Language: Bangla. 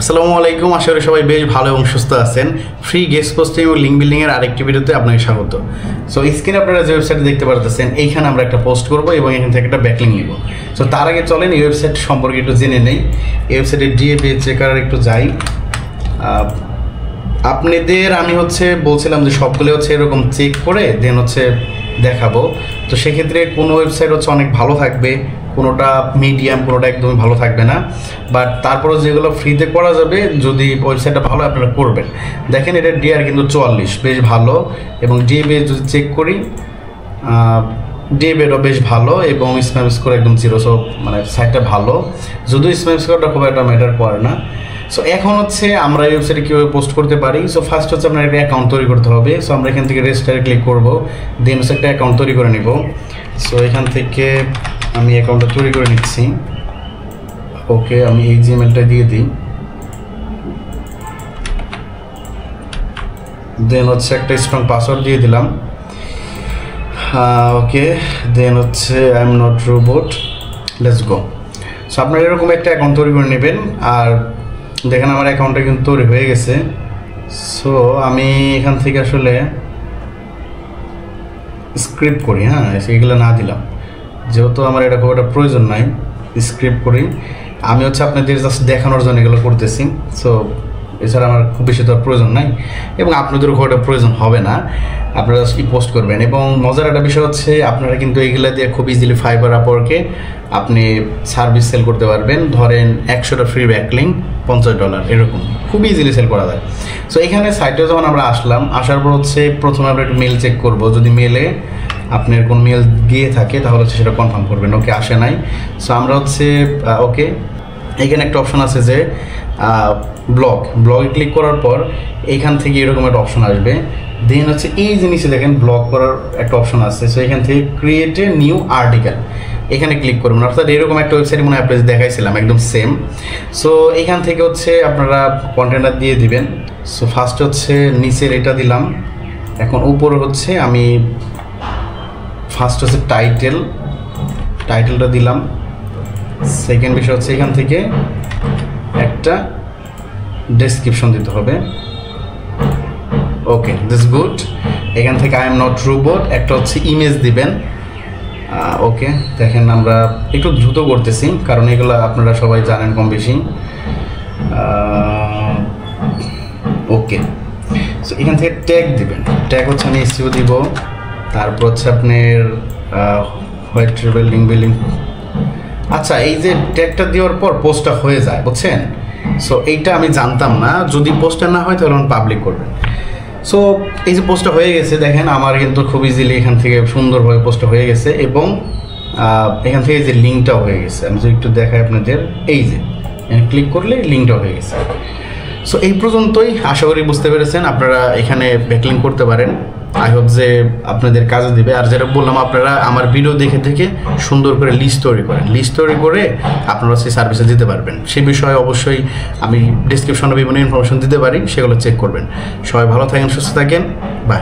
আসসালামু আলাইকুম, আশা করি সবাই বেশ ভালো এবং সুস্থ আছেন। ফ্রি গেস্ট পোস্টিং এবং লিঙ্ক বিল্ডিং এর আরেকটি ভিডিওতে আপনাকে স্বাগত। সো স্ক্রিনে আপনারা যে ওয়েবসাইটে দেখতে পারতেছেন, এইখানে আমরা একটা পোস্ট করব এবং এখান থেকে একটা ব্যাকলিঙ্ক নিব। সো তার আগে চলেন এই ওয়েবসাইট সম্পর্কে একটু জেনে নেই। এই ওয়েবসাইটে ডিএ পেজ চেকার একটু যাই। আপনাদের আমি বলছিলাম যে সবগুলো এরকম চেক করে দেন দেখাবো। তো সেক্ষেত্রে কোনো ওয়েবসাইট অনেক ভালো থাকবে, কোনোটা মিডিয়াম, কোনোটা একদমই ভালো থাকবে না। বাট তারপরে যেগুলো ফ্রিতে করা যাবে, যদি ওয়েবসাইটটা ভালো আপনারা করবেন। দেখেন এটা ডিআর কিন্তু 44, বেশ ভালো। এবং ডিএ যদি চেক করি, ডিএবেডও বেশ ভালো এবং স্প্যাম স্কোর একদম 0। সো মানে সাইটটা ভালো, যদিও স্প্যাম স্কোরটা খুব একটা ম্যাটার করে না। সো এখন আমরা এই ওয়েবসাইটে কীভাবে পোস্ট করতে পারি। সো ফার্স্ট আপনার একটা অ্যাকাউন্ট তৈরি করতে হবে। সো আমরা এখান থেকে রেজিস্টারে ক্লিক করব, দেন একটা অ্যাকাউন্ট তৈরি করে নিব। সো এখান থেকে আমি অ্যাকাউন্টটা তৈরি করে নিচ্ছি। ওকে, আমি এই জিমেলটা দিয়ে দিই। দেন একটা স্ট্রং পাসওয়ার্ড দিয়ে দিলাম। Okay, then I am not robot, let's go. So আপনারা এরকম একটা অ্যাকাউন্ট তৈরি করে নেবেন। আর দেখেন আমার অ্যাকাউন্টটা কিন্তু তৈরি হয়ে গেছে। সো আমি এখান থেকে স্ক্রিপ্ট করি, সেইগুলো না দিলাম, যেহেতু আমার এটা খুব একটা প্রয়োজন নাই। স্ক্রিপ্ট করি আমি আপনাদের জাস্ট দেখানোর জন্য এগুলো করতেছি। সো এছাড়া আমার খুব বেশি তো প্রয়োজন নাই এবং আপনাদেরও খুব একটা প্রয়োজন হবে না। আপনারা জাস্ট পোস্ট করবেন। এবং মজার একটা বিষয় আপনারা কিন্তু এইগুলো দিয়ে খুব ইজিলি ফাইবার আপওয়ার্কে আপনি সার্ভিস সেল করতে পারবেন। ধরেন 100টা ফ্রি ব্যাকলিঙ্ক $50 এরকম খুব ইজিলি সেল করা যায়। সো এখানে সাইটে যখন আমরা আসার পর প্রথমে আমরা একটু মেল চেক করব। যদি মেলে আপনার কোন মেল গিয়ে থাকে তাহলে সেটা কনফার্ম করবেন। ওকে, আসে নাই। সো আমরা ওকে, এখানে একটা অপশন আছে যে ব্লগে ক্লিক করার পর এখান থেকে এরকম একটা অপশন আসবে। দেন এই জিনিসে দেখেন ব্লগ করার একটা অপশন আছে। সো এখান থেকে ক্রিয়েট এ নিউ আর্টিকেল, এখানে ক্লিক করবেন। অর্থাৎ এরকম একটা ওয়েবসাইট মনে হয় আপনাদের দেখাইছিলাম, একদম সেম। সো এখান থেকে আপনারা কন্টেন্টার দিয়ে দিবেন। সো ফার্স্ট নিচের এটা দিলাম। এখন উপরে আমি ফার্স্ট টাইটেলটা দিলাম। সেকেন্ড বিষয় এখান থেকে একটা ডেসক্রিপশন দিতে হবে। ওকে, দিস গুড। এখান থেকে আই এম নট রোবট একটা ইমেজ দিবেন। ওকে, দেখেন আমরা একটু দ্রুত করতেছি কারণ এগুলো আপনারা সবাই জানেন কম বেশি। ওকে, সো এখান থেকে ট্যাগ দিবেন। ট্যাগ আমি এসইও দিব। তারপর আপনার হোয়াইট ট্রিপল লিঙ্ক বিল্ডিং। আচ্ছা, এই যে ট্যাগটা দেওয়ার পর পোস্টটা হয়ে যায়, বুঝছেন? সো এইটা আমি জানতাম না। যদি পোস্টটা না হয় তাহলে পাবলিক করবেন। সো এই যে পোস্টটা হয়ে গেছে, দেখেন আমার কিন্তু খুব ইজিলি এখান থেকে সুন্দরভাবে পোস্টটা হয়ে গেছে এবং এখান থেকে যে লিঙ্কটাও হয়ে গেছে। আমি যদি একটু দেখাই আপনাদের, এই যে ক্লিক করলে লিঙ্কটাও হয়ে গেছে। সো এই পর্যন্তই, আশা করি বুঝতে পেরেছেন। আপনারা এখানে ব্যাকলিঙ্ক করতে পারেন। আই হোপ যে আপনাদের কাজে দিবে। আর যেটা বললাম, আপনারা আমার ভিডিও দেখে সুন্দর করে লিস্ট তৈরি করেন। লিস্ট তৈরি করে আপনারা সেই সার্ভিসে দিতে পারবেন। সে বিষয়ে অবশ্যই আমি ডিসক্রিপশনে বিভিন্ন ইনফরমেশন দিতে পারি, সেগুলো চেক করবেন। সবাই ভালো থাকেন, সুস্থ থাকেন, বাই।